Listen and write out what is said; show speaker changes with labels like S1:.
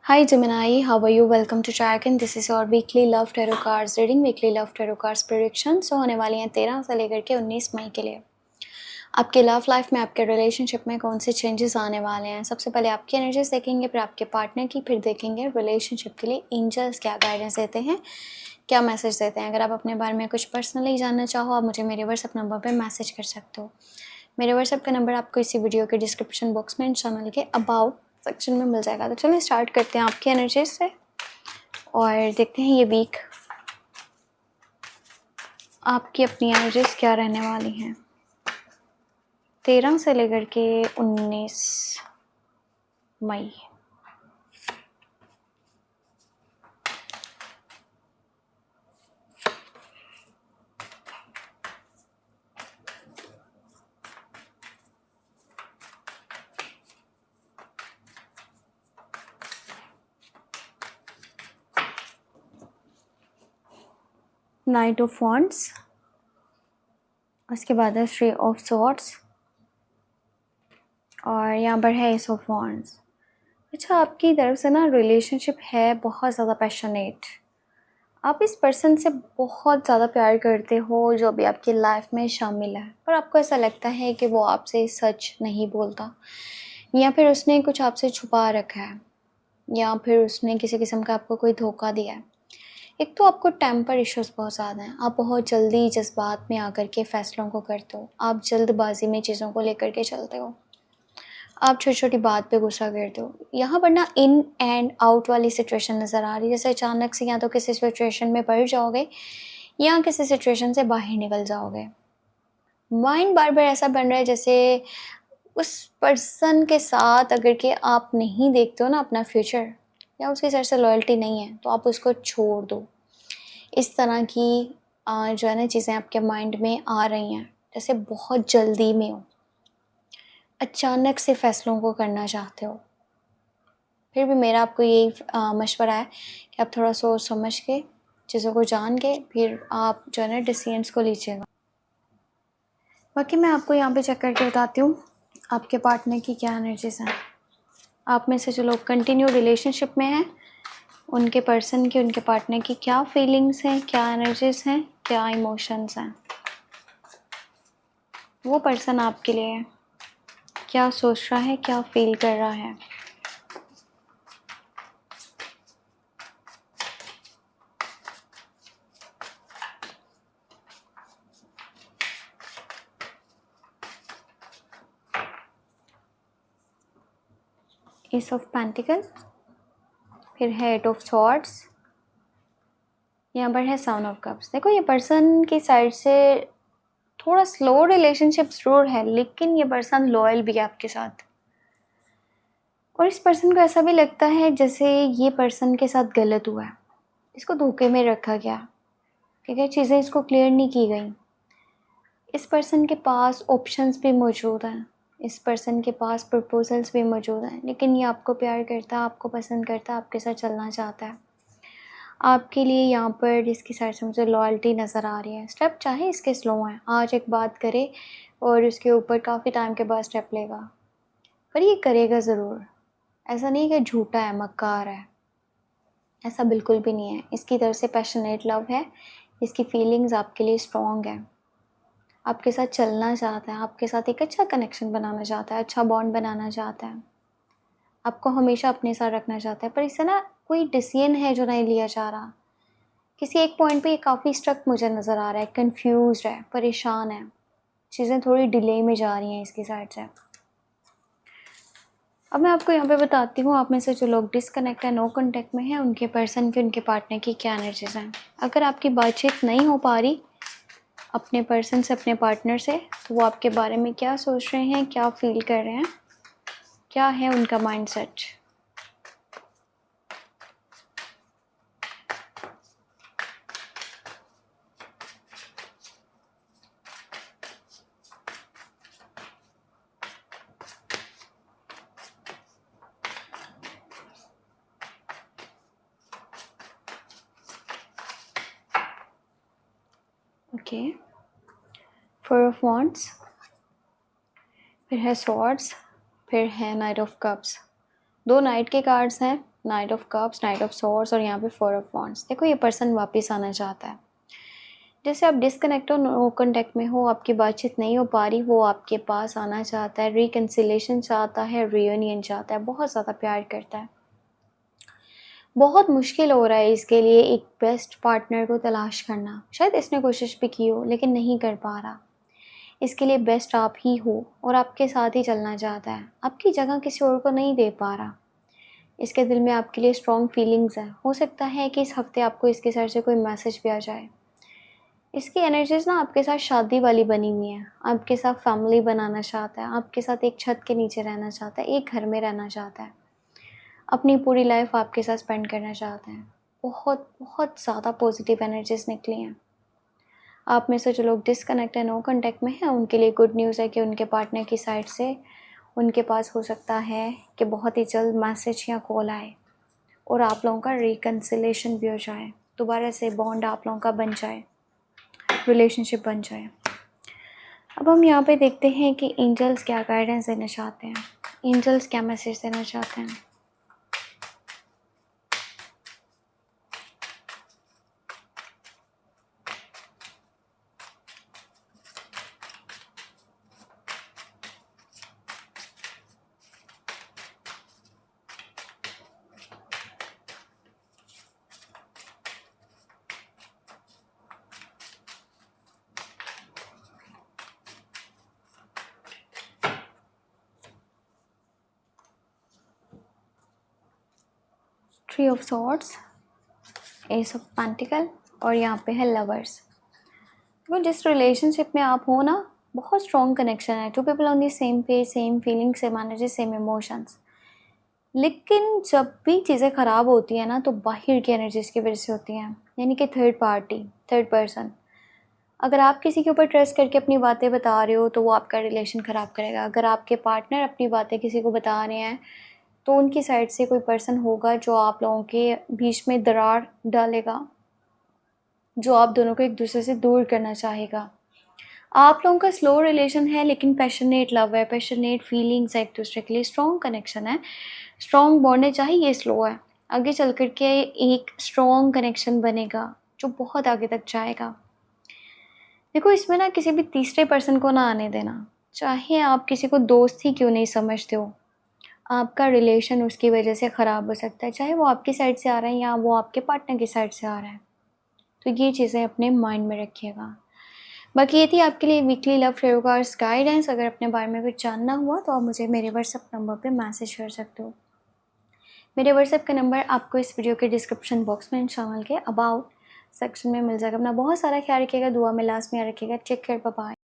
S1: Hi Gemini, how are you? Welcome to Dragon. This is your weekly love tarot cards reading, weekly love tarot cards prediction. So होने वाली हैं 13 से लेकर के 19 मई के लिए आपके लव लाइफ में, आपके रिलेशनशिप में कौन से चेंजेस आने वाले हैं। सबसे पहले आपकी एनर्जीज देखेंगे, फिर आपके पार्टनर की, फिर देखेंगे रिलेशनशिप के लिए एंजल्स क्या गाइडेंस देते हैं, क्या मैसेज देते हैं। अगर आप अपने बारे में कुछ पर्सनली जानना चाहो, आप मुझे मेरे व्हाट्सएप नंबर पर मैसेज कर सकते हो। मेरे व्हाट्सएप का नंबर आपको इसी वीडियो के डिस्क्रिप्शन बॉक्स में, चैनल के अबाउट सेक्शन में मिल जाएगा। तो चलिए स्टार्ट करते हैं आपकी एनर्जीज से और देखते हैं ये वीक आपकी अपनी एनर्जीज क्या रहने वाली हैं 13 से लेकर के 19 मई। नाइट ऑफ वॉन्ड्स, उसके बाद है थ्री ऑफ सॉर्ड्स और यहाँ पर है एस ऑफ वॉन्ड्स। अच्छा, आपकी तरफ से ना रिलेशनशिप है बहुत ज़्यादा पैशनेट। आप इस पर्सन से बहुत ज़्यादा प्यार करते हो जो भी आपकी लाइफ में शामिल है, पर आपको ऐसा लगता है कि वो आपसे सच नहीं बोलता, या फिर उसने कुछ आपसे छुपा रखा है, या फिर उसने किसी किस्म का आपको कोई धोखा दिया है। एक तो आपको टेम्पर इश्यूज बहुत ज़्यादा हैं, आप बहुत जल्दी जज्बात में आकर के फ़ैसलों को करते हो, आप जल्दबाजी में चीज़ों को लेकर के चलते हो, आप छोटी छोटी बात पे गुस्सा करते हो। यहाँ पर ना इन एंड आउट वाली सिचुएशन नज़र आ रही है, जैसे अचानक से या तो किसी सिचुएशन में पड़ जाओगे या किसी सिचुएशन से बाहर निकल जाओगे। माइंड बार बार ऐसा बन रहा है जैसे उस पर्सन के साथ अगर के आप नहीं देखते हो ना अपना फ्यूचर, या उसकी तरफ से लॉयल्टी नहीं है, तो आप उसको छोड़ दो। इस तरह की जो है ना चीज़ें आपके माइंड में आ रही हैं, जैसे बहुत जल्दी में हो, अचानक से फैसलों को करना चाहते हो। फिर भी मेरा आपको यही मशवरा है कि आप थोड़ा सोच समझ के, चीज़ों को जान के फिर आप जो है ना डिसीजंस को लीजिएगा। बाकी मैं आपको यहाँ पे चेक करके बताती हूँ आपके पार्टनर की क्या एनर्जीज हैं। आप में से जो लोग कंटिन्यू रिलेशनशिप में हैं, उनके पर्सन की, उनके पार्टनर की क्या फीलिंग्स हैं, क्या एनर्जीज हैं, क्या इमोशंस हैं। वो पर्सन आपके लिए क्या सोच रहा है, क्या फील कर रहा है। एस ऑफ पेंटिकल, फिर है एट ऑफ सॉर्ड्स, यहाँ पर है साउंड ऑफ कप्स। देखो, ये पर्सन की साइड से थोड़ा स्लो रिलेशनशिप जरूर है, लेकिन ये पर्सन लॉयल भी है आपके साथ। और इस पर्सन को ऐसा भी लगता है जैसे ये पर्सन के साथ गलत हुआ है, इसको धोखे में रखा गया, क्योंकि चीज़ें इसको क्लियर नहीं की गई। इस पर्सन के पास ऑप्शंस भी मौजूद हैं, इस पर्सन के पास प्रपोजल्स भी मौजूद हैं, लेकिन ये आपको प्यार करता है, आपको पसंद करता है, आपके साथ चलना चाहता है। आपके लिए यहाँ पर इसकी साइड से मुझे लॉयल्टी नज़र आ रही है। स्टेप चाहे इसके स्लो हैं, आज एक बात करे और उसके ऊपर काफ़ी टाइम के बाद स्टेप लेगा, पर ये करेगा ज़रूर। ऐसा नहीं कि झूठा है, मक्कार है, ऐसा बिल्कुल भी नहीं है। इसकी तरफ से पैशनेट लव है, इसकी फीलिंग्स आपके लिए स्ट्रॉन्ग है, आपके साथ चलना चाहता है, आपके साथ एक अच्छा कनेक्शन बनाना चाहता है, अच्छा बॉन्ड बनाना चाहता है, आपको हमेशा अपने साथ रखना चाहता है। पर इससे ना कोई डिसीजन है जो नहीं लिया जा रहा। किसी एक पॉइंट पे ये काफ़ी स्ट्रक मुझे नज़र आ रहा है, कंफ्यूज्ड है, परेशान है, चीज़ें थोड़ी डिले में जा रही हैं इसकी साइड से। अब मैं आपको यहाँ पे बताती हूँ आप में से जो लोग डिसकनेक्ट है, नो कॉन्टैक्ट में हैं, उनके पर्सन की, उनके पार्टनर की क्या एनर्जीज हैं। अगर आपकी बातचीत नहीं हो पा रही अपने पर्सन से, अपने पार्टनर से, तो वो आपके बारे में क्या सोच रहे हैं, क्या फील कर रहे हैं, क्या है उनका mindset. Okay, four of wands, फिर है सॉर्ड्स, फिर है नाइट ऑफ कप्स। दो नाइट के कार्ड्स हैं night of cups, night of swords और यहाँ पे 4 ऑफ वॉन्ड्स। देखो ये पर्सन वापस आना चाहता है। जैसे आप डिस्कनेक्ट हो, नो कॉन्टैक्ट में हो, आपकी बातचीत नहीं हो पा रही, वो आपके पास आना चाहता है, रिकन्सिलेशन चाहता है, रियूनियन चाहता है, बहुत ज़्यादा प्यार करता है। बहुत मुश्किल हो रहा है इसके लिए एक बेस्ट पार्टनर को तलाश करना। शायद इसने कोशिश भी की हो लेकिन नहीं कर पा रहा। इसके लिए बेस्ट आप ही हो और आपके साथ ही चलना चाहता है। आपकी जगह किसी और को नहीं दे पा रहा। इसके दिल में आपके लिए स्ट्रॉन्ग फीलिंग्स हैं। हो सकता है कि इस हफ्ते आपको इसके सर से कोई मैसेज भी आ जाए। इसकी एनर्जीज़ ना आपके साथ शादी वाली बनी हुई हैं। आपके साथ फैमिली बनाना चाहता है, आपके साथ एक छत के नीचे रहना चाहता है, एक घर में रहना चाहता है। अपनी पूरी लाइफ आपके साथ स्पेंड करना चाहते हैं। बहुत बहुत ज़्यादा पॉजिटिव एनर्जीज़ निकली हैं। आप में से जो लोग डिस्कनेक्ट है, नो कॉन्टैक्ट में हैं, उनके लिए गुड न्यूज़ है कि उनके पार्टनर की साइड से उनके पास हो सकता है कि बहुत ही जल्द मैसेज या कॉल आए और आप लोगों का रिकन्सिलेशन भी हो जाए। दोबारा से बॉन्ड आप लोगों का बन जाए, रिलेशनशिप बन जाए। अब हम यहाँ पे देखते हैं कि एंजल्स क्या गाइडेंस देना चाहते हैं, एंजल्स क्या मैसेज देना चाहते हैं। Three of swords, S of pentacle और यहाँ पे है लवर्स। तो जिस रिलेशनशिप में आप हो ना, बहुत स्ट्रॉन्ग कनेक्शन है। Two people on the same page, same feeling, same energy, same emotions. लेकिन जब भी चीज़ें ख़राब होती हैं ना, तो बाहर की एनर्जीज़ की वजह से होती हैं, यानी कि थर्ड पार्टी, थर्ड पर्सन। अगर आप किसी के ऊपर ट्रस्ट करके अपनी बातें बता रहे हो तो वो आपका रिलेशन ख़राब करेगा। अगर आपके पार्टनर अपनी बातें किसी को बता रहे हैं तो उनकी साइड से कोई पर्सन होगा जो आप लोगों के बीच में दरार डालेगा, जो आप दोनों को एक दूसरे से दूर करना चाहेगा। आप लोगों का स्लो रिलेशन है लेकिन पैशनेट लव है, पैशनेट फीलिंग्स है, एक दूसरे के लिए स्ट्रॉन्ग कनेक्शन है, स्ट्रॉन्ग बॉन्ड है। चाहे ये स्लो है, आगे चल कर के एक स्ट्रॉन्ग कनेक्शन बनेगा जो बहुत आगे तक जाएगा। देखो इसमें ना किसी भी तीसरे पर्सन को ना आने देना। चाहे आप किसी को दोस्त ही क्यों नहीं समझते हो, आपका रिलेशन उसकी वजह से ख़राब हो सकता है। चाहे वो आपकी साइड से आ रहा है या वो आपके पार्टनर की साइड से आ रहा है। तो ये चीज़ें अपने माइंड में रखिएगा। बाकी ये थी आपके लिए weekly love fair cards guidance. अगर अपने बारे में कुछ जानना हुआ तो आप मुझे मेरे व्हाट्सएप नंबर पे मैसेज कर सकते हो। मेरे व्हाट्सएप का नंबर आपको इस वीडियो के डिस्क्रिप्शन बॉक्स में चैनल के अबाउट सेक्शन में मिल जाएगा। अपना बहुत सारा ख्याल रखिएगा, दुआ में लास्ट में याद रखिएगा। Take care, bye bye.